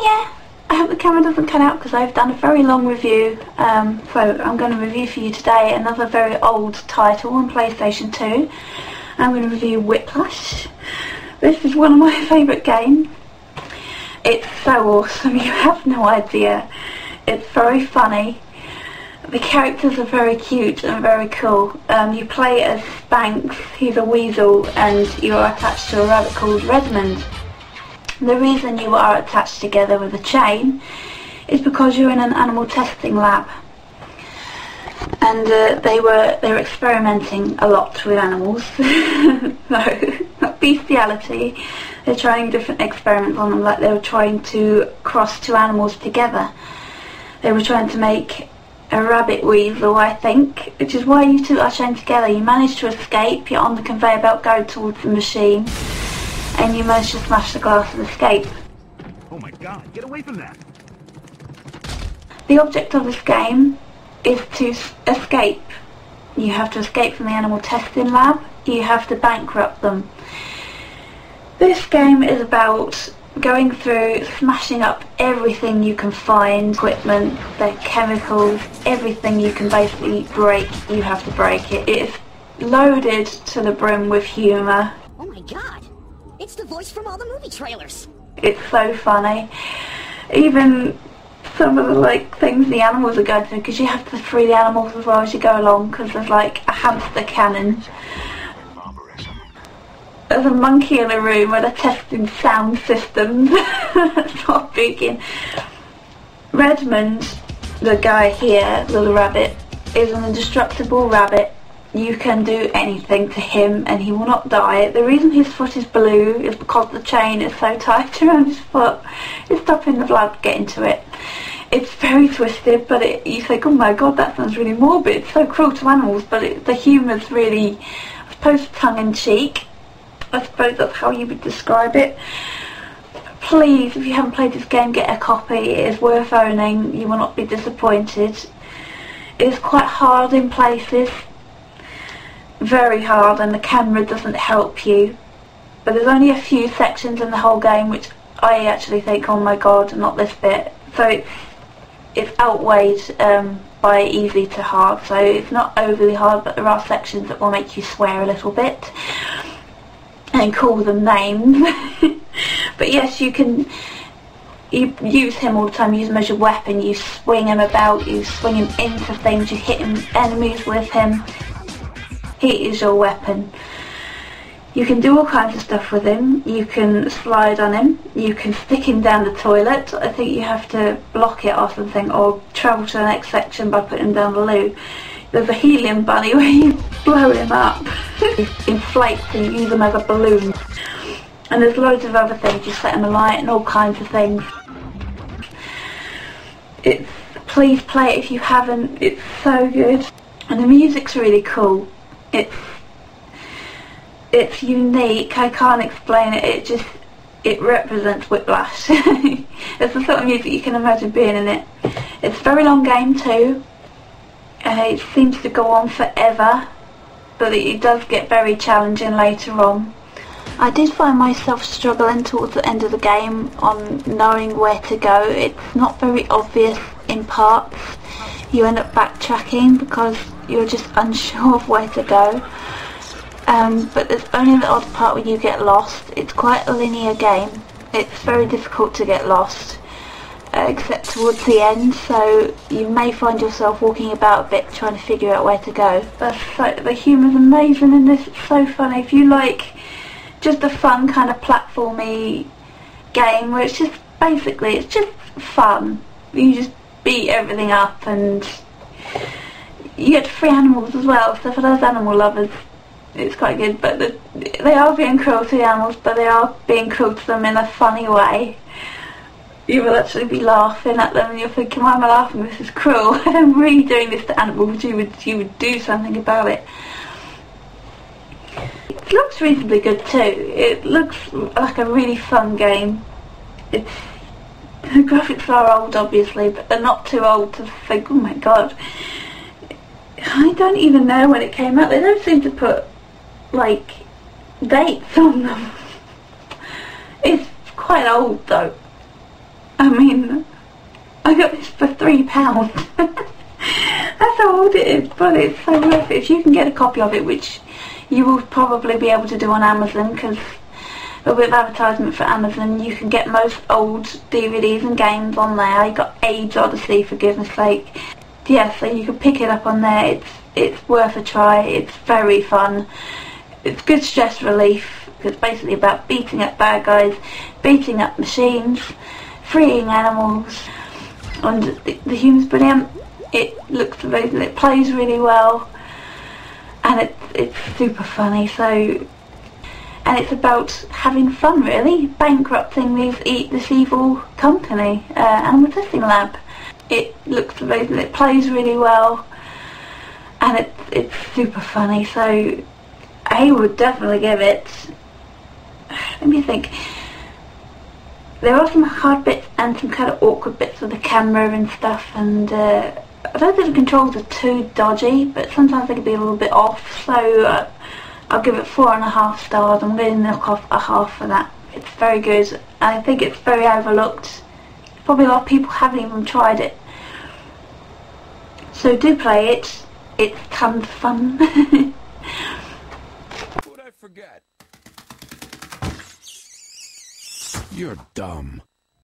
yeah, I hope the camera doesn't cut out because I've done a very long review. So I'm going to review for you today another very old title on PlayStation 2. I'm going to review Whiplash. This is one of my favourite games. It's so awesome, you have no idea. It's very funny. The characters are very cute and very cool. You play as Spanx, he's a weasel, and you are attached to a rabbit called Redmond. The reason you are attached together with a chain is because you're in an animal testing lab. And they were experimenting a lot with animals. No, not bestiality. They're trying different experiments on them, like they were trying to cross two animals together. They were trying to make a rabbit weasel, I think, which is why you two are chained together. You manage to escape, you're on the conveyor belt going towards the machine, and you manage to smash the glass and escape. Oh my god, get away from that! The object of this game is to escape. You have to escape from the animal testing lab. You have to bankrupt them. This game is about going through, smashing up everything you can find, equipment, the chemicals, everything you can basically break, you have to break it. It's loaded to the brim with humour. Oh my god, it's the voice from all the movie trailers. It's so funny. Even some of the things the animals are going through, because you have to free the animals as well as you go along, because there's like a hamster cannon. There's a monkey in a room where they're testing sound systems. That's not speaking. Redmond, the guy here, little rabbit, is an indestructible rabbit. You can do anything to him and he will not die. The reason his foot is blue is because the chain is so tight around his foot. It's stopping the blood getting to it. It's very twisted, but you think, oh my god, that sounds really morbid. It's so cruel to animals, but the humour's really, I suppose, tongue-in-cheek. I suppose that's how you would describe it. Please, if you haven't played this game, get a copy. It is worth owning. You will not be disappointed. It is quite hard in places. Very hard, and the camera doesn't help you. But there's only a few sections in the whole game which I actually think, oh my god, not this bit. So it's outweighed by easy to hard. So it's not overly hard, but there are sections that will make you swear a little bit and call them names. But yes, you use him all the time. You use him as your weapon. You swing him about, you swing him into things, you hit enemies with him. He is your weapon. You can do all kinds of stuff with him. You can slide on him. You can stick him down the toilet. I think you have to block it or something, or travel to the next section by putting him down the loo. There's a helium bunny where you blow him up. He inflates and you use him as a balloon. And there's loads of other things. You set him alight and all kinds of things. Please play it if you haven't. It's so good. And the music's really cool. It's unique. I can't explain it. It represents Whiplash. It's the sort of music you can imagine being in it. It's a very long game too. It seems to go on forever, but it does get very challenging later on. I did find myself struggling towards the end of the game on knowing where to go. It's not very obvious in parts. You end up backtracking because you're just unsure of where to go. But there's only the odd part where you get lost. It's quite a linear game. It's very difficult to get lost. Except towards the end, so you may find yourself walking about a bit trying to figure out where to go. But the humour's amazing in this, it's so funny. If you like just a fun kind of platformy game where it's just basically, it's just fun. You just beat everything up and you get free animals as well, so for those animal lovers it's quite good. But they are being cruel to the animals, but they are being cruel to them in a funny way. You will actually be laughing at them and you're thinking, why am I laughing? This is cruel. I'm really doing this to animals. You would do something about it. It looks reasonably good too. It looks like a really fun game. The graphics are old obviously, but they're not too old to think, oh my god. I don't even know when it came out. They don't seem to put dates on them. It's quite old though. I mean, I got this for £3. That's how old it is, but it's so worth it. If you can get a copy of it, which you will probably be able to do on Amazon, because a little bit of advertisement for Amazon, you can get most old DVDs and games on there. You got Age Odyssey, for goodness sake. Yeah, so you can pick it up on there. It's worth a try. It's very fun. It's good stress relief. It's basically about beating up bad guys, beating up machines, freeing animals, and the humor's brilliant. It looks amazing. It plays really well, and it's super funny. So. And it's about having fun, really, bankrupting this evil company, Animal Testing Lab. It looks amazing, it plays really well, and it's super funny, so I would definitely give it, let me think, there are some hard bits and some kind of awkward bits with the camera and stuff, and I don't think the controls are too dodgy, but sometimes they can be a little bit off, so I'll give it 4.5 stars. I'm going to knock off a half for that. It's very good, and I think it's very overlooked. Probably a lot of people haven't even tried it. So do play it. It's tons of fun. Who'd I forget? You're dumb.